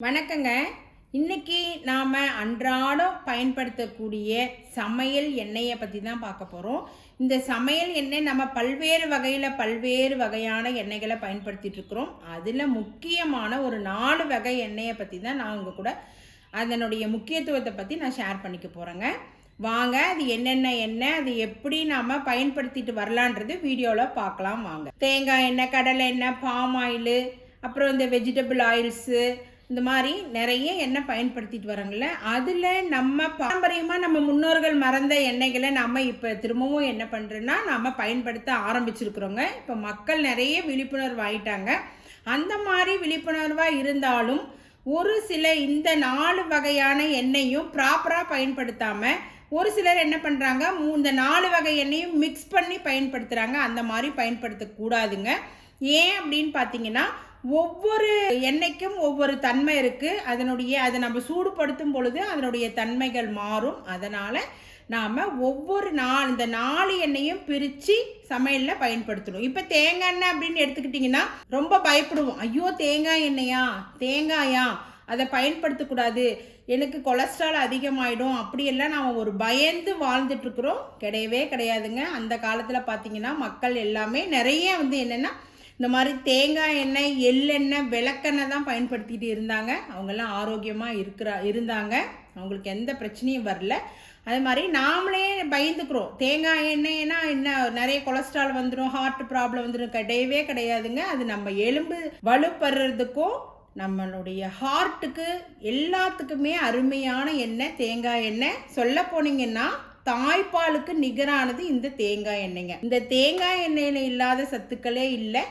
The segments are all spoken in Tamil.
வணக்கங்க. இன்னைக்கு நாம் அன்றாடம் பயன்படுத்தக்கூடிய சமையல் எண்ணெயை பற்றி தான் பார்க்க போகிறோம். இந்த சமையல் எண்ணெய் நம்ம பல்வேறு வகையான எண்ணெய்களை பயன்படுத்திட்டு இருக்கிறோம். அதில் முக்கியமான ஒரு 4 வகை எண்ணெயை பற்றி தான் நான் உங்கள் கூட அதனுடைய முக்கியத்துவத்தை பற்றி நான் ஷேர் பண்ணிக்க போகிறேங்க. வாங்க, அது என்னென்ன எண்ணெய், அது எப்படி நாம் பயன்படுத்திட்டு வரலான்றது வீடியோவில் பார்க்கலாம் வாங்க. தேங்காய் எண்ணெய், கடலை எண்ணெய், பாம் ஆயிலு, அப்புறம் இந்த வெஜிடபிள் ஆயில்ஸு, இந்த மாதிரி நிறைய எண்ணெய் பயன்படுத்திட்டு வராங்கல்ல. அதில் நம்ம பாரம்பரியமாக நம்ம முன்னோர்கள் மறந்த எண்ணெய்களை நம்ம இப்போ திரும்பவும் என்ன பண்ணுறோன்னா நம்ம பயன்படுத்த ஆரம்பிச்சிருக்கிறோங்க. இப்போ மக்கள் நிறைய விழிப்புணர்வு ஆயிட்டாங்க. அந்த மாதிரி விழிப்புணர்வாக இருந்தாலும் ஒரு சில இந்த 4 வகையான எண்ணெயும் ப்ராப்பராக பயன்படுத்தாமல் ஒரு சிலர் என்ன பண்ணுறாங்க, இந்த 4 வகை எண்ணெயும் மிக்ஸ் பண்ணி பயன்படுத்துகிறாங்க. அந்த மாதிரி பயன்படுத்தக்கூடாதுங்க. ஏன் அப்படின்னு பார்த்தீங்கன்னா, ஒவ்வொரு எண்ணெய்க்கும் ஒவ்வொரு தன்மை இருக்குது. அதை நம்ம சூடுபடுத்தும் பொழுது அதனுடைய தன்மைகள் மாறும். அதனால் நாம் இந்த 4 எண்ணெயும் பிரித்து சமையலில் பயன்படுத்தணும். இப்போ தேங்காய் எண்ணெய் அப்படின்னு எடுத்துக்கிட்டிங்கன்னா ரொம்ப பயப்படுவோம். ஐயோ, தேங்காய் எண்ணெயா, தேங்காயா, அதை பயன்படுத்தக்கூடாது, எனக்கு கொலஸ்ட்ரால் அதிகமாகிடும், அப்படியெல்லாம் நாம் ஒரு பயந்து வாழ்ந்துட்டுருக்குறோம். கிடையவே கிடையாதுங்க. அந்த காலத்தில் பார்த்திங்கன்னா மக்கள் எல்லாமே நிறைய என்னென்னா இந்த மாதிரி தேங்காய் எண்ணெய், எள்ளெண்ணெய், விளக்கெண்ணெய் தான் பயன்படுத்திட்டு இருந்தாங்க. அவங்கெல்லாம் ஆரோக்கியமாக இருந்தாங்க. அவங்களுக்கு எந்த பிரச்சனையும் வரல. அது மாதிரி நாமளே பயந்துக்கிறோம். தேங்காய் எண்ணெய்னா என்ன, நிறைய கொலஸ்ட்ரால் வந்துடும், ஹார்ட் ப்ராப்ளம் வந்துடும். கிடையவே கிடையாதுங்க. அது நம்ம எலும்பு வலுப்படுறதுக்கும் நம்மளுடைய ஹார்ட்டுக்கு எல்லாத்துக்குமே அருமையான எண்ணெய் தேங்காய் எண்ணெய். சொல்ல போனீங்கன்னா தாய்ப்பாலுக்கு நிகரானது இந்த தேங்காய் எண்ணெய்ங்க. இந்த தேங்காய் எண்ணெயில் இல்லாத சத்துக்களே இல்லை.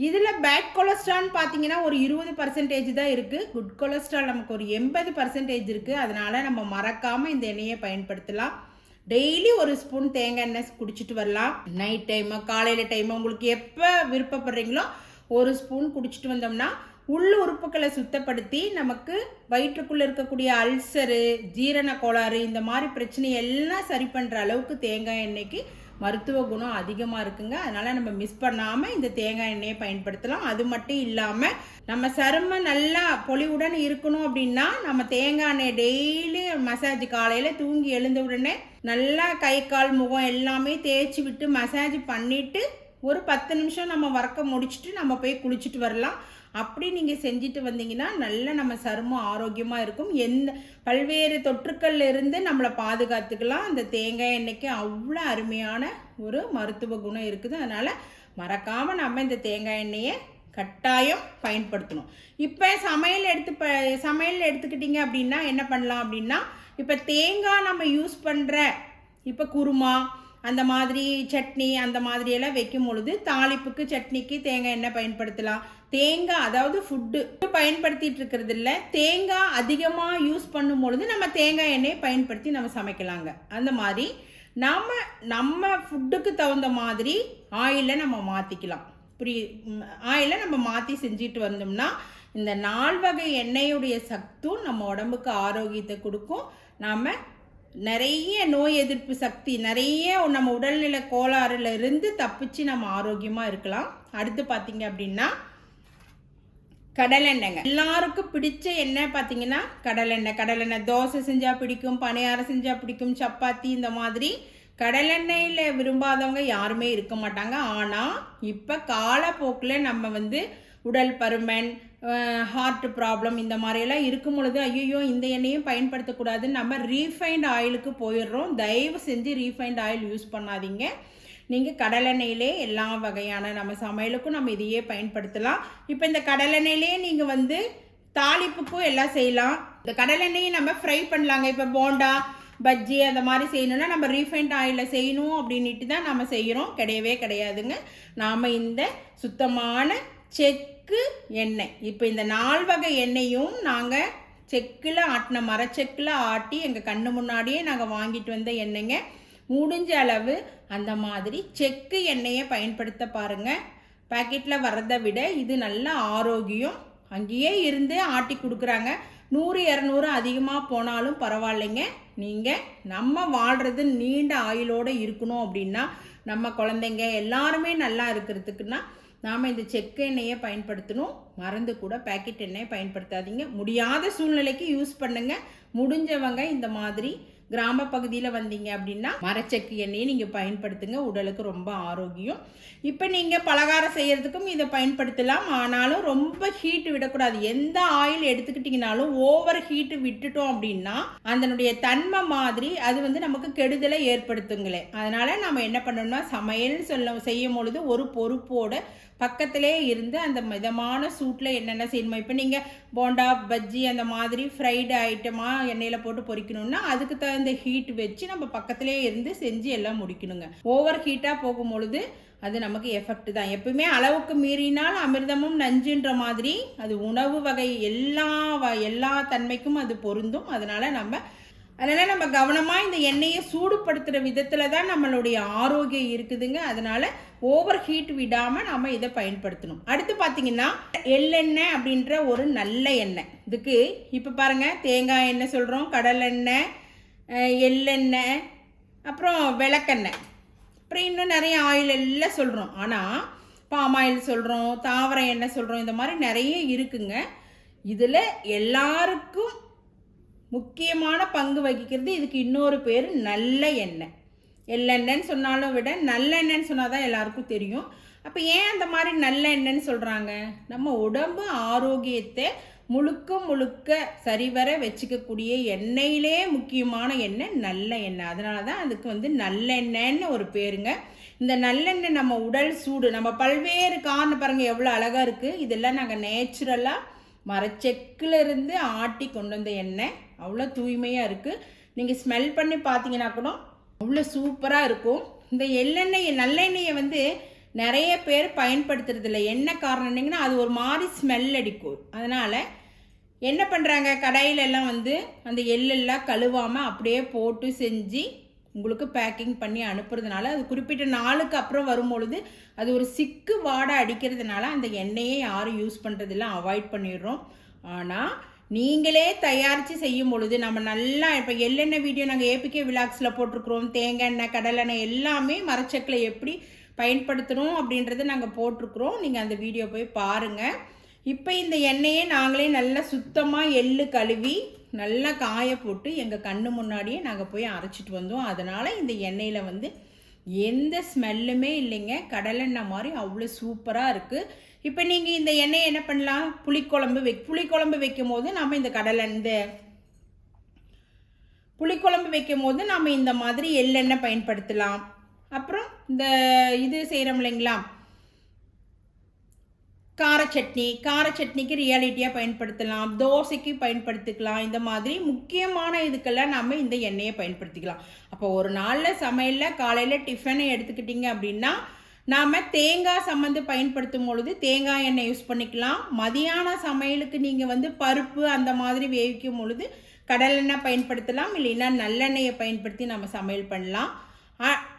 இதில் பேட் கொலஸ்ட்ரால் பார்த்தீங்கன்னா ஒரு 20% தான் இருக்குது. குட் கொலஸ்ட்ரால் நமக்கு ஒரு 80% இருக்குது. அதனால் நம்ம மறக்காமல் இந்த எண்ணெயை பயன்படுத்தலாம். டெய்லி ஒரு ஸ்பூன் தேங்காய் எண்ணெய் குடிச்சிட்டு வரலாம். நைட் டைமு, காலையில் டைமு, உங்களுக்கு எப்போ விருப்பப்படுறீங்களோ ஒரு ஸ்பூன் குடிச்சிட்டு வந்தோம்னா உள்ள உறுப்புகளை சுத்தப்படுத்தி நமக்கு வயிற்றுக்குள்ளே இருக்கக்கூடிய அல்சரு, ஜீரண கோளாறு, இந்த மாதிரி பிரச்சனை எல்லாம் சரி பண்ணுற அளவுக்கு தேங்காய் எண்ணெய்க்கு மருத்துவ குணம் அதிகமாக இருக்குங்க. அதனால் நம்ம மிஸ் பண்ணாமல் இந்த தேங்காய் எண்ணெயை பயன்படுத்தலாம். அது மட்டும் இல்லாமல் நம்ம சருமம் நல்லா பொலிவுடன் இருக்கணும் அப்படின்னா நம்ம தேங்காய் எண்ணெய் டெய்லி மசாஜ், காலையில் தூங்கி எழுந்த உடனே நல்லா கை கால் முகம் எல்லாமே தேய்ச்சி விட்டு மசாஜ் பண்ணிவிட்டு ஒரு 10 நிமிஷம் நம்ம வர்க்கை முடிச்சுட்டு நம்ம போய் குளிச்சுட்டு வரலாம். அப்படி நீங்கள் செஞ்சுட்டு வந்தீங்கன்னா நல்ல நம்ம சருமம் ஆரோக்கியமாக இருக்கும். பல்வேறு தொற்றுக்கள்ல இருந்து நம்மளை பாதுகாத்துக்கலாம். அந்த தேங்காய் எண்ணெய்க்கு அவ்வளோ அருமையான ஒரு மருத்துவ குணம் இருக்குது. அதனால் மறக்காமல் நம்ம இந்த தேங்காய் எண்ணெயை கட்டாயம் பயன்படுத்தணும். இப்போ சமையல் எடுத்துக்கிட்டிங்க அப்படின்னா என்ன பண்ணலாம் அப்படின்னா, இப்போ தேங்காய் நம்ம யூஸ் பண்ணுற இப்போ குருமா, அந்த மாதிரி சட்னி, அந்த மாதிரியெல்லாம் வைக்கும் பொழுது தாளிப்புக்கு, சட்னிக்கு தேங்காய் எண்ணெய் பயன்படுத்தலாம். தேங்காய் அதாவது ஃபுட்டு பயன்படுத்திட்டு இருக்கிறது இல்லை, தேங்காய் அதிகமாக யூஸ் பண்ணும் பொழுது நம்ம தேங்காய் எண்ணெயை பயன்படுத்தி நம்ம சமைக்கலாங்க. அந்த மாதிரி நம்ம ஃபுட்டுக்கு தகுந்த மாதிரி ஆயிலை நம்ம மாற்றிக்கலாம். ஆயிலை நம்ம மாற்றி செஞ்சுட்டு வந்தோம்னா இந்த 4 வகை எண்ணெயுடைய சத்தும் நம்ம உடம்புக்கு ஆரோக்கியத்தை கொடுக்கும். நாம் நிறைய நோய் எதிர்ப்பு சக்தி, நிறைய நம்ம உடல்நிலை கோளாறுல இருந்து தப்பிச்சு நம்ம ஆரோக்கியமாக இருக்கலாம். அடுத்து பார்த்தீங்க அப்படின்னா கடலெண்ணெய்ங்க. எல்லாருக்கும் பிடிச்ச எண்ணெய் பார்த்தீங்கன்னா கடலெண்ணெய் தோசை செஞ்சால் பிடிக்கும், பணியாரம் செஞ்சால் பிடிக்கும், சப்பாத்தி, இந்த மாதிரி கடலெண்ணெயில் விரும்பாதவங்க யாருமே இருக்க மாட்டாங்க. ஆனால் இப்போ காலப்போக்கில் நம்ம உடல் பருமன், ஹார்ட் ப்ராப்ளம், இந்த மாதிரியெல்லாம் இருக்கும் பொழுது ஐயோ இந்த எண்ணெயும் பயன்படுத்தக்கூடாதுன்னு நம்ம ரீஃபைண்ட் ஆயிலுக்கு போயிடுறோம். தயவு செஞ்சு ரீஃபைண்ட் ஆயில் யூஸ் பண்ணாதீங்க. நீங்கள் கடலெண்ணெயிலே எல்லா வகையான நம்ம சமையலுக்கும் நம்ம இதையே பயன்படுத்தலாம். இப்போ இந்த கடலெண்ணெயிலே நீங்கள் தாளிப்புக்கும் எல்லாம் செய்யலாம். இந்த கடலெண்ணெயை நம்ம ஃப்ரை பண்ணலாங்க. இப்போ போண்டா, பஜ்ஜி அந்த மாதிரி செய்யணும்னா நம்ம ரீஃபைண்ட் ஆயிலில் செய்யணும் அப்படின்ட்டு தான் நம்ம செய்கிறோம். கிடையவே கிடையாதுங்க. நாம் இந்த சுத்தமான செக்கு எண்ணெய், இப்போ இந்த 4 வகை எண்ணெயும் நாங்கள் செக்கில் ஆட்டின மரச்செக்கில் ஆட்டி எங்கள் கண்ணு முன்னாடியே நாங்கள் வாங்கிட்டு வந்த எண்ணெய்ங்க. முடிஞ்ச அளவு அந்த மாதிரி செக்கு எண்ணெயை பயன்படுத்த பாருங்கள். பேக்கெட்டில் வர்றதை விட இது நல்ல ஆரோக்கியம். அங்கேயே இருந்து ஆட்டி கொடுக்குறாங்க. 100-200 அதிகமாக போனாலும் பரவாயில்லைங்க. நீங்கள் நம்ம வாழ்கிறது நீண்ட ஆயுளோடு இருக்கணும் அப்படின்னா, நம்ம குழந்தைங்க எல்லாருமே நல்லா இருக்கிறதுக்குன்னா நாம் இந்த செக்கு எண்ணெயை பயன்படுத்தணும். மறந்து கூட பேக்கெட் எண்ணெயை பயன்படுத்தாதீங்க. முடியாத சூழ்நிலைக்கு யூஸ் பண்ணுங்கள். முடிஞ்சவங்க இந்த மாதிரி கிராம பகுதியில் வந்தீங்க அப்படின்னா மரச்செக்கு எண்ணெயை நீங்கள் பயன்படுத்துங்க. உடலுக்கு ரொம்ப ஆரோக்கியம். இப்போ நீங்கள் பலகாரம் செய்கிறதுக்கும் இதை பயன்படுத்தலாம். ஆனாலும் ரொம்ப ஹீட் விடக்கூடாது. எந்த ஆயில் எடுத்துக்கிட்டிங்கனாலும் ஓவர் ஹீட்டு விட்டுட்டோம் அப்படின்னா அதனுடைய தன்மை மாதிரி அது நமக்கு கெடுதலை ஏற்படுத்துங்களே. அதனால் நம்ம என்ன பண்ணணும்னா சமையல் செய்யும் பொழுது ஒரு பொறுப்போடு பக்கத்திலே இருந்து அந்த மிதமான சூட்டில் என்னென்ன செய்யணுமோ, இப்போ நீங்கள் போண்டா பஜ்ஜி அந்த மாதிரி ஃப்ரைடு ஐட்டமாக எண்ணெயில் போட்டு பொரிக்கணும்னா அதுக்கு தகுந்த ஹீட் வச்சு நம்ம பக்கத்திலே இருந்து செஞ்சு எல்லாம் முடிக்கணுங்க. ஓவர் ஹீட்டாக போகும்பொழுது அது நமக்கு எஃபெக்ட் தான். எப்பவுமே அளவுக்கு மீறினால் அமிர்தமும் நஞ்சுன்ற மாதிரி அது உணவு வகை எல்லா தன்மைக்கும் அது பொருந்தும். அதனால் நம்ம கவனமாக இந்த எண்ணெயை சூடுபடுத்துகிற விதத்தில் தான் நம்மளுடைய ஆரோக்கியம் இருக்குதுங்க. அதனால் ஓவர் ஹீட் விடாமல் நம்ம இதை பயன்படுத்தணும். அடுத்து பார்த்திங்கன்னா எள்ளெண்ணெய் அப்படின்ற ஒரு நல்ல எண்ணெய். இதுக்கு இப்போ பாருங்கள், தேங்காய் எண்ணெய் சொல்கிறோம், கடலெண்ணெய், எள்ளெண்ணெய், அப்புறம் விளக்கெண்ணெய், அப்புறம் இன்னும் நிறைய ஆயில் எல்லாம் சொல்கிறோம். ஆனால் பாம் ஆயில் சொல்கிறோம், தாவர எண்ணெய் சொல்கிறோம், இந்த மாதிரி நிறைய இருக்குங்க. இதில் எல்லாருக்கும் முக்கியமான பங்கு வகிக்கிறது இதுக்கு இன்னொரு பேர் நல்ல எண்ணெய். எள்ளெண்ணெய்ன்னு சொன்னாலும் விட நல்லெண்ணெய்ன்னு சொன்னால் தான் எல்லாருக்கும் தெரியும். அப்போ ஏன் அந்த மாதிரி நல்ல எண்ணெய்ன்னு சொல்கிறாங்க? நம்ம உடம்பு ஆரோக்கியத்தை முழுக்க சரிவர வச்சுக்கக்கூடிய எண்ணெயிலே முக்கியமான எண்ணெய் நல்ல எண்ணெய். அதனால தான் அதுக்கு நல்லெண்ணெய்ன்னு ஒரு பேருங்க. இந்த நல்லெண்ணெய் நம்ம உடல் சூடு, நம்ம பல்வேறு காரணம் பாருங்கள் எவ்வளோ அழகாக இருக்குது. இதெல்லாம் நாங்கள் நேச்சுரலாக மரச்செக்கிலிருந்து ஆட்டி கொண்டு வந்த எண்ணெய். அவ்வளோ தூய்மையாக இருக்குது. நீங்கள் ஸ்மெல் பண்ணி பார்த்தீங்கன்னா கூட அவ்வளோ சூப்பராக இருக்கும். இந்த நல்லெண்ணெயை நிறைய பேர் பயன்படுத்துறதில்ல. என்ன காரணம்னீங்கன்னா அது ஒரு மாதிரி ஸ்மெல் அடிக்கும். அதனால் என்ன பண்ணுறாங்க, கடையிலெல்லாம் அந்த எள்ளெல்லாம் கழுவாமல் அப்படியே போட்டு செஞ்சு உங்களுக்கு பேக்கிங் பண்ணி அனுப்புறதுனால அது குறிப்பிட்ட நாளுக்கு அப்புறம் வரும்பொழுது அது ஒரு சிக்கு வாடை அடிக்கிறதுனால அந்த எண்ணெயை யாரும் யூஸ் பண்ணுறதெல்லாம் அவாய்ட் பண்ணிடுறோம். ஆனால் நீங்களே தயாரித்து செய்யும் பொழுது நம்ம நல்லா இப்போ எள்ளெண்ணெய் வீடியோ நாங்கள் ஏபிகே விலாக்ஸில் போட்டிருக்கிறோம். தேங்காய் எண்ணெய், கடலெண்ணெய் எல்லாமே மரச்செக்கில் எப்படி பயன்படுத்தணும் அப்படின்றத நாங்கள் போட்டிருக்கிறோம். நீங்கள் அந்த வீடியோ போய் பாருங்கள். இப்போ இந்த எண்ணெயை நாங்களே நல்லா சுத்தமாக எள்ளு கழுவி நல்லா காய போட்டு எங்கள் கண்ணு முன்னாடியே நாங்கள் போய் அரைச்சிட்டு வந்தோம். அதனால் இந்த எண்ணெயில் எந்த ஸ்மெல்லுமே இல்லைங்க. கடலெண்ணெய் மாதிரி அவ்வளோ சூப்பராக இருக்குது. இப்போ நீங்கள் இந்த எண்ணெயை என்ன பண்ணலாம், புளிக்குழம்பு வைக்கும் போது நம்ம இந்த புளிக்குழம்பு வைக்கும் போது நம்ம இந்த மாதிரி எள்ளெண்ணெய் பயன்படுத்தலாம். அப்புறம் இந்த இது செய்கிறோம் இல்லைங்களா, காரச்சட்னிக்கு ரியாலிட்டியாக பயன்படுத்தலாம், தோசைக்கு பயன்படுத்திக்கலாம். இந்த மாதிரி முக்கியமான இதுக்கெல்லாம் நம்ம இந்த எண்ணெயை பயன்படுத்திக்கலாம். அப்போ ஒரு நாளில் சமையலில் காலையில் டிஃபனை எடுத்துக்கிட்டிங்க அப்படின்னா நாம் தேங்காய் சம்மந்து பயன்படுத்தும் பொழுது தேங்காய் எண்ணெய் யூஸ் பண்ணிக்கலாம். மதியான சமையலுக்கு நீங்கள் பருப்பு அந்த மாதிரி வேவிக்கும் பொழுது கடலெண்ணெய் பயன்படுத்தலாம். இல்லைன்னா நல்லெண்ணெயை பயன்படுத்தி நம்ம சமையல் பண்ணலாம்.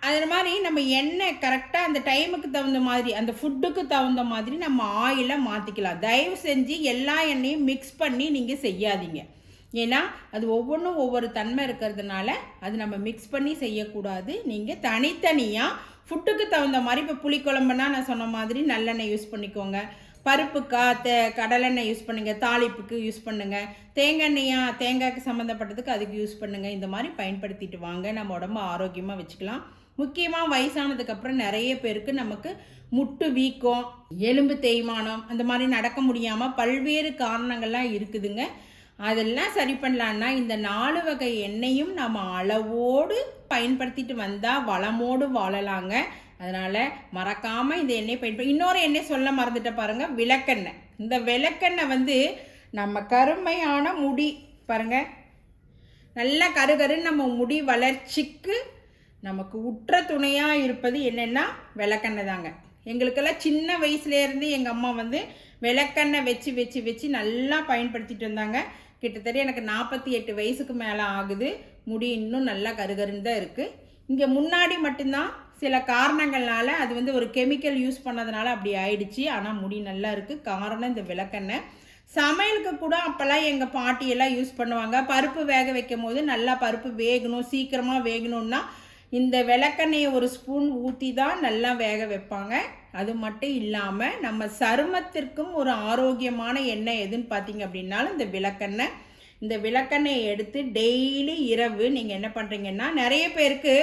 அது மாதிரி நம்ம எண்ணெய் கரெக்டாக அந்த டைமுக்கு தகுந்த மாதிரி, அந்த ஃபுட்டுக்கு தகுந்த மாதிரி நம்ம ஆயிலை மாற்றிக்கலாம். தயவு செஞ்சு எல்லா எண்ணெயும் மிக்ஸ் பண்ணி நீங்கள் செய்யாதீங்க. ஏன்னா அது ஒவ்வொன்றும் ஒவ்வொரு தன்மை இருக்கிறதுனால அது நம்ம மிக்ஸ் பண்ணி செய்யக்கூடாது. நீங்கள் தனித்தனியாக ஃபுட்டுக்கு தகுந்த மாதிரி, இப்போ புளிக்குழம்புனா நான் சொன்ன மாதிரி நல்லெண்ணெய் யூஸ் பண்ணிக்கோங்க, பருப்புக்கா கடலெண்ணெய் யூஸ் பண்ணுங்கள், தாளிப்புக்கு யூஸ் பண்ணுங்கள், தேங்காய்க்கு சம்மந்தப்பட்டதுக்கு அதுக்கு யூஸ் பண்ணுங்கள். இந்த மாதிரி பயன்படுத்திட்டு வாங்க, நம்ம உடம்பு ஆரோக்கியமாக வச்சுக்கலாம். முக்கியமாக வயசானதுக்கப்புறம் நிறைய பேருக்கு நமக்கு முட்டு வீக்கம், எலும்பு தேய்மானம் அந்த மாதிரி நடக்க முடியாமல் பல்வேறு காரணங்கள்லாம் இருக்குதுங்க. அதெல்லாம் சரி பண்ணலான்னா இந்த 4 வகை எண்ணெயும் நம்ம அளவோடு பயன்படுத்திட்டு வந்தால் வளமோடு வாழலாங்க. அதனால் மறக்காமல் இந்த எண்ணெய் இன்னொரு எண்ணெய் சொல்ல மறந்துட்ட பாருங்கள், விளக்கெண்ணெய். இந்த விளக்கெண்ணெய் நம்ம கருமையான முடி பாருங்கள், நல்லா கருகருன்னு நம்ம முடி வளர்ச்சிக்கு நமக்கு உற்ற துணையாக இருப்பது என்னென்னா விளக்கெண்ணெய் தாங்க. எங்களுக்கெல்லாம் சின்ன வயசுலேருந்து எங்கள் அம்மா விளக்கெண்ணெய் வச்சு நல்லா பயன்படுத்திட்டு வந்தாங்க. கிட்டத்தட்ட எனக்கு 48 வயசுக்கு மேலே ஆகுது. முடி இன்னும் நல்லா கருகருன்னு தான் இருக்குது. இங்கே முன்னாடி மட்டும்தான் சில காரணங்கள்னால அது ஒரு கெமிக்கல் யூஸ் பண்ணதுனால அப்படி ஆயிடுச்சு. ஆனால் முடி நல்லா இருக்குது. காரணம் இந்த விளக்கெண்ணெய். சமையலுக்கு கூட அப்போல்லாம் எங்கள் பாட்டியெல்லாம் யூஸ் பண்ணுவாங்க. பருப்பு வேக வைக்கும் போது நல்லா பருப்பு வேகணும், சீக்கிரமாக வேகணும்னா இந்த விளக்கெண்ணெயை ஒரு ஸ்பூன் ஊற்றி தான் நல்லா வேக வைப்பாங்க. அது மட்டும் இல்லாமல் நம்ம சருமத்திற்கும் ஒரு ஆரோக்கியமான எண்ணெய் எதுன்னு பார்த்தீங்க அப்படின்னாலும் இந்த விளக்கெண்ணெய். இந்த விளக்கெண்ணெயை எடுத்து டெய்லி இரவு நீங்கள் என்ன பண்ணுறீங்கன்னா, நிறைய பேருக்கு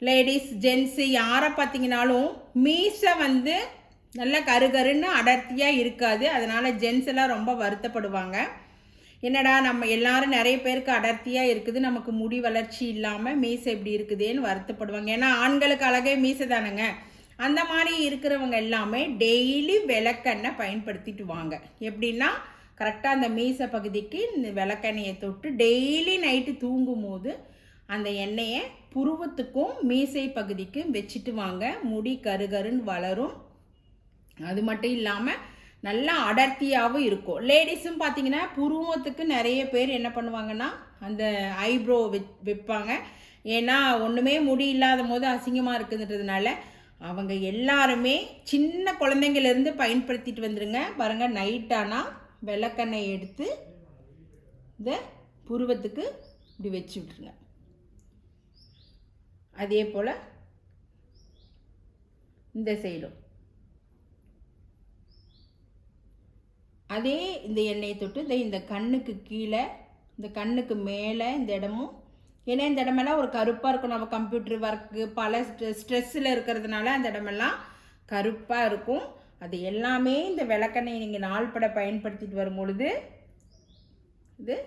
லேடிஸ் ஜென்ஸு யாரை பார்த்தீங்கன்னாலும் மீசை வந்து நல்லா கருகருன்னு அடர்த்தியாக இருக்காது. அதனால் ஜென்ஸ் எல்லாம் ரொம்ப வருத்தப்படுவாங்க. என்னடா நம்ம எல்லாரும் நிறைய பேருக்கு அடர்த்தியாக இருக்குது, நமக்கு முடி வளர்ச்சி இல்லாமல் மீசை எப்படி இருக்குதுன்னு வருத்தப்படுவாங்க. ஏன்னா ஆண்களுக்கு அழகே மீசை தானேங்க. அந்த மாதிரி இருக்கிறவங்க எல்லாமே டெய்லி விளக்கெண்ணெய் பயன்படுத்திட்டு வாங்க. எப்படின்னா கரெக்டாக அந்த மீசை பகுதிக்கு இந்த விளக்கெண்ணெயை தொட்டு டெய்லி நைட்டு தூங்கும் போது அந்த எண்ணெயை புருவத்துக்கும் மீசை பகுதிக்கும் வச்சுட்டு வாங்க. முடி கருகருன்னு வளரும். அது மட்டும் இல்லாமல் நல்லா அடர்த்தியாகவும் இருக்கும். லேடிஸும் பார்த்தீங்கன்னா புருவத்துக்கு நிறைய பேர் என்ன பண்ணுவாங்கன்னா அந்த ஐப்ரோ வைப்பாங்க. ஏன்னா ஒன்றுமே முடி இல்லாத போது அசிங்கமாக இருக்குதுன்றதுனால அவங்க எல்லாருமே சின்ன குழந்தைங்கலேருந்து பயன்படுத்திட்டு வந்துடுங்க. பாருங்கள், நைட்டானா விளக்கெண்ணெய் எடுத்து இந்த புருவத்துக்கு இப்படி வச்சு விட்ருங்க. அதே போல் இந்த சைடும் அதே இந்த எண்ணெயை தொட்டு இந்த கண்ணுக்கு கீழே, இந்த கண்ணுக்கு மேலே இந்த இடமும், ஏன்னா இந்த இடமெல்லாம் ஒரு கருப்பாக இருக்கும். நம்ம கம்ப்யூட்டர் ஒர்க்கு பல ஸ்ட்ரெஸ்ஸில் இருக்கிறதுனால அந்த இடமெல்லாம் கருப்பாக இருக்கும். அது எல்லாமே இந்த விளக்கெண்ணெயை நீங்கள் நாள்பட பயன்படுத்திட்டு வரும் பொழுது இது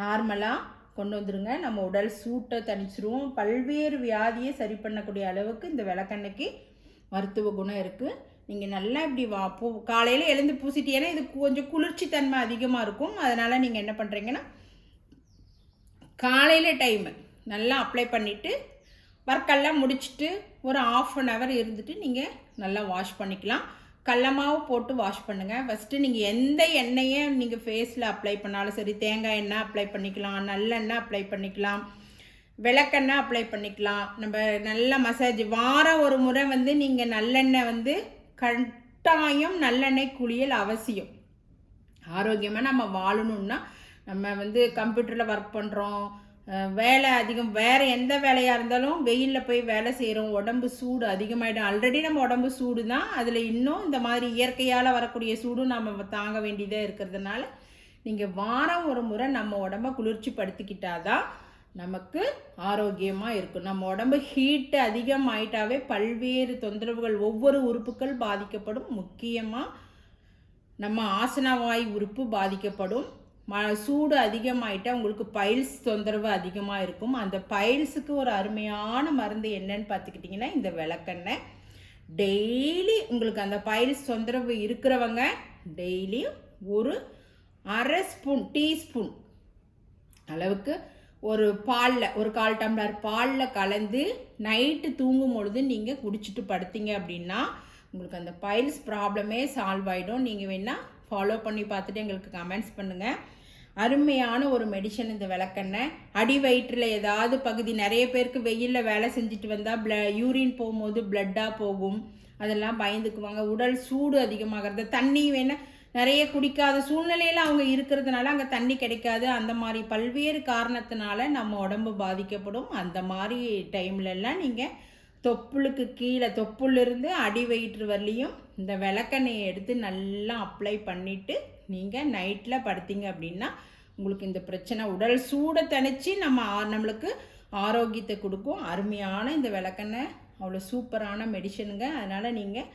நார்மலாக கொண்டு வந்துடுங்க. நம்ம உடல் சூட்டை தணிச்சிருவோம். பல்வேறு வியாதியை சரி பண்ணக்கூடிய அளவுக்கு இந்த விளக்கெண்ணெய்க்கு மருத்துவ குணம் இருக்குது. நீங்கள் நல்லா இப்படி காலையில் எழுந்து பூசிட்டீங்கன்னா இது கொஞ்சம் குளிர்ச்சி தன்மை அதிகமாக இருக்கும். அதனால் நீங்கள் என்ன பண்ணுறீங்கன்னா காலையில் டைமு நல்லா அப்ளை பண்ணிவிட்டு ஒர்க்கெல்லாம் முடிச்சுட்டு ஒரு 1/2 hour இருந்துட்டு நீங்கள் நல்லா வாஷ் பண்ணிக்கலாம். கடலமாவு போட்டு வாஷ் பண்ணுங்கள். ஃபஸ்ட்டு நீங்கள் எந்த எண்ணெயை நீங்கள் ஃபேஸில் அப்ளை பண்ணாலும் சரி, தேங்காய் எண்ணெய் அப்ளை பண்ணிக்கலாம், நல்லெண்ணெய் அப்ளை பண்ணிக்கலாம், விளக்கெண்ணெய் அப்ளை பண்ணிக்கலாம். நம்ம நல்ல மசாஜ் வாரம் ஒரு முறை வந்து நீங்கள் நல்லெண்ணெய் வந்து கட்டாயம் நல்லெண்ணெய் குளியல் அவசியம். ஆரோக்கியமாக நம்ம வாழணுன்னா நம்ம வந்து கம்ப்யூட்டரில் ஒர்க் பண்ணுறோம், வேலை அதிகம், வேறு எந்த வேலையாக இருந்தாலும் வெயிலில் போய் வேலை செய்கிறோம், உடம்பு சூடு அதிகமாகிடும். ஆல்ரெடி நம்ம உடம்பு சூடு தான், அதில் இன்னும் இந்த மாதிரி இயற்கையால் வரக்கூடிய சூடும் நம்ம தாங்க வேண்டியதாக இருக்கிறதுனால நீங்கள் வாரம் ஒரு முறை நம்ம உடம்பை குளிர்ச்சி படுத்திக்கிட்டாதான் நமக்கு ஆரோக்கியமாக இருக்கும். நம்ம உடம்பு ஹீட்டு அதிகமாயிட்டாவே பல்வேறு தொந்தரவுகள், ஒவ்வொரு உறுப்புகள் பாதிக்கப்படும். முக்கியமாக நம்ம ஆசனவாய் உறுப்பு பாதிக்கப்படும். சூடு அதிகமாயிட்டா உங்களுக்கு பைல்ஸ் தொந்தரவு அதிகமாக இருக்கும். அந்த பைல்ஸுக்கு ஒரு அருமையான மருந்து என்னன்னு பார்த்துக்கிட்டிங்கன்னா இந்த விளக்கெண்ணெய். டெய்லி உங்களுக்கு அந்த பைல்ஸ் தொந்தரவு இருக்கிறவங்க டெய்லியும் ஒரு 1/2 ஸ்பூன் டீஸ்பூன் அளவுக்கு ஒரு பாலில், ஒரு 1/4 டம்ளர் பாலில் கலந்து நைட்டு தூங்கும் பொழுது நீங்கள் குடிச்சிட்டு படுத்தீங்க அப்படின்னா உங்களுக்கு அந்த பைல்ஸ் ப்ராப்ளமே சால்வ் ஆகிடும். நீங்கள் வேணால் ஃபாலோ பண்ணி பார்த்துட்டு எங்களுக்கு கமெண்ட்ஸ் பண்ணுங்கள். அருமையான ஒரு மெடிசன் இந்த விளக்கெண்ணெய். அடி வயிற்றில் ஏதாவது பகுதி, நிறைய பேருக்கு வெயிலில் வேலை செஞ்சுட்டு வந்தால் யூரின் போகும்போது பிளட்டாக போகும், அதெல்லாம் பயந்துக்குவாங்க. உடல் சூடு அதிகமாகிறது, தண்ணி வேணால் நிறைய குடிக்காத சூழ்நிலையில் அவங்க இருக்கிறதுனால அங்கே தண்ணி கிடைக்காது. அந்த மாதிரி பல்வேறு காரணத்தினால நம்ம உடம்பு பாதிக்கப்படும். அந்த மாதிரி டைம்லலாம் நீங்கள் தொப்புளுக்கு கீழே, தொப்புளிலிருந்து அடி வயிற்று வரலையும் இந்த விளக்கெண்ணெயை எடுத்து நல்லா அப்ளை பண்ணிவிட்டு நீங்கள் நைட்டில் படுத்தீங்க அப்படின்னா உங்களுக்கு இந்த பிரச்சனை, உடல் சூடை தணித்து நம்மளுக்கு ஆரோக்கியத்தை கொடுக்கும். அருமையான இந்த விளக்கெண்ணெய் அவ்வளோ சூப்பரான மெடிசனுங்க. அதனால் நீங்கள்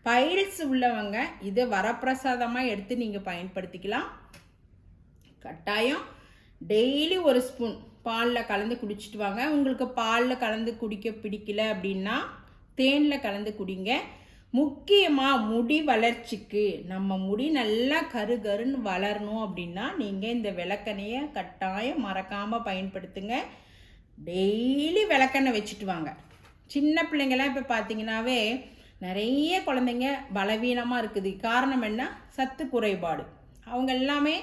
பைல்ஸ் உள்ளவங்க இதை வரப்பிரசாதமாக எடுத்து நீங்கள் பயன்படுத்திக்கலாம். கட்டாயம் டெய்லி ஒரு ஸ்பூன் பாலில் கலந்து குடிச்சிட்டு வாங்க. உங்களுக்கு பாலில் கலந்து குடிக்க பிடிக்கல அப்படின்னா தேனில் கலந்து குடிங்க. முக்கியமாக முடி வளர்ச்சிக்கு, நம்ம முடி நல்லா கருகருன்னு வளரணும் அப்படின்னா நீங்கள் இந்த விளக்கெண்ணெயை கட்டாயம் மறக்காமல் பயன்படுத்துங்க. டெய்லி விளக்கெண்ணெய் வச்சுட்டு வாங்க. சின்ன பிள்ளைங்கள்லாம் இப்போ பார்த்தீங்கன்னாவே நிறைய குழந்தைங்க பலவீனமாக இருக்குது. காரணம் என்ன? சத்து குறைபாடு. அவங்க எல்லாமே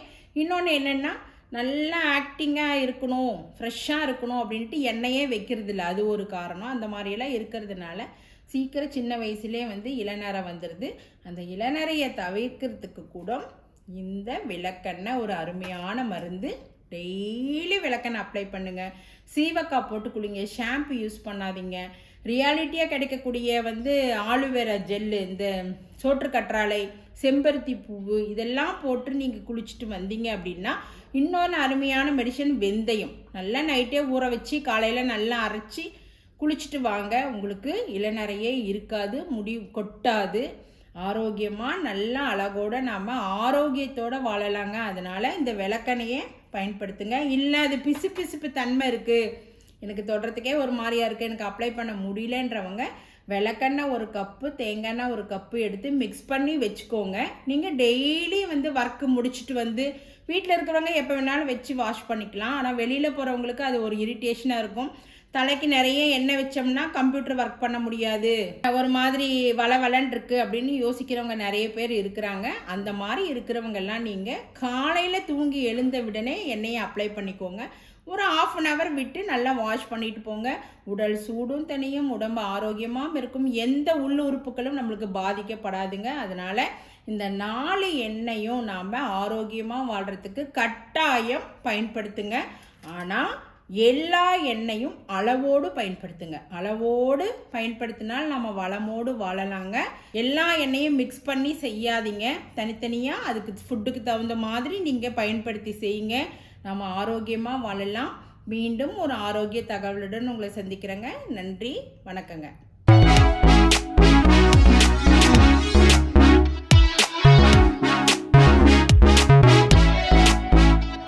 இன்னொன்று என்னென்னா நல்லா ஆக்டிங்காக இருக்கணும், ஃப்ரெஷ்ஷாக இருக்கணும் அப்படின்ட்டு எண்ணெயே வைக்கிறது இல்லை. அது ஒரு காரணம். அந்த மாதிரியெல்லாம் இருக்கிறதுனால சீக்கிரம் சின்ன வயசுலேயே வந்து இளநரை வந்துடுது. அந்த இளநரையை தவிர்க்கிறதுக்கு கூட இந்த விளக்கெண்ணெய் ஒரு அருமையான மருந்து. டெய்லி விளக்கெண்ணெய் அப்ளை பண்ணுங்கள். சீவக்காய் போட்டு குளிங்க. ஷாம்பு யூஸ் பண்ணாதீங்க. ரியாலிட்டியாக கிடைக்கக்கூடிய ஆலுவேரா ஜெல்லு, இந்த சோற்று கற்றாழை, செம்பருத்தி பூவு இதெல்லாம் போட்டு நீங்கள் குளிச்சுட்டு வந்தீங்க அப்படின்னா, இன்னொன்று அருமையான மெடிசன் வெந்தயம். நல்லா நைட்டே ஊற வச்சு காலையில் நல்லா அரைச்சி குளிச்சுட்டு வாங்க. உங்களுக்கு இளநரையே இருக்காது, முடி கொட்டாது, ஆரோக்கியமாக நல்லா அழகோடு நாம் ஆரோக்கியத்தோடு வாழலாங்க. அதனால் இந்த விளக்கெண்ணையை பயன்படுத்துங்க. இல்லை அது பிசுப்பு தன்மை இருக்குது, எனக்கு தொடுறதுக்கே ஒரு மாதிரியாக இருக்குது, எனக்கு அப்ளை பண்ண முடியலன்றவங்க விளக்கெண்ணெய் 1 கப்பு, தேங்காய் 1 கப்பு எடுத்து மிக்ஸ் பண்ணி வச்சுக்கோங்க. நீங்கள் டெய்லி ஒர்க்கு முடிச்சுட்டு வீட்டில் இருக்கிறவங்க எப்போ வேணாலும் வச்சு வாஷ் பண்ணிக்கலாம். ஆனால் வெளியில் போகிறவங்களுக்கு அது ஒரு இரிட்டேஷனாக இருக்கும். தலைக்கு நிறைய எண்ணெய் வச்சோம்னா கம்ப்யூட்டர் ஒர்க் பண்ண முடியாது, ஒரு மாதிரி வளவலன்னு இருக்குது அப்படின்னு யோசிக்கிறவங்க நிறைய பேர் இருக்கிறாங்க. அந்த மாதிரி இருக்கிறவங்கெல்லாம் நீங்கள் காலையில் தூங்கி எழுந்த உடனே எண்ணெயை அப்ளை பண்ணிக்கோங்க. ஒரு 1/2 hour விட்டு நல்லா வாஷ் பண்ணிட்டு போங்க. உடல் சூடும் தனியும், உடம்பு ஆரோக்கியமாகவும் இருக்கும், எந்த உள் உறுப்புகளும் நம்மளுக்கு பாதிக்கப்படாதுங்க. அதனால் இந்த 4 எண்ணெயும் நாம் ஆரோக்கியமாக வாழ்கிறதுக்கு கட்டாயம் பயன்படுத்துங்க. ஆனால் எல்லா எண்ணெயும் அளவோடு பயன்படுத்துங்க. அளவோடு பயன்படுத்தினால் நம்ம வளமோடு வாழலாங்க. எல்லா எண்ணெயும் மிக்ஸ் பண்ணி செய்யாதீங்க. தனித்தனியாக அதுக்கு ஃபுட்டுக்கு தகுந்த மாதிரி நீங்கள் பயன்படுத்தி செய்யுங்க. நம்ம ஆரோக்கியமாக வாழலாம். மீண்டும் ஒரு ஆரோக்கிய தகவலுடன் உங்களை சந்திக்கிறேங்க. நன்றி, வணக்கங்க.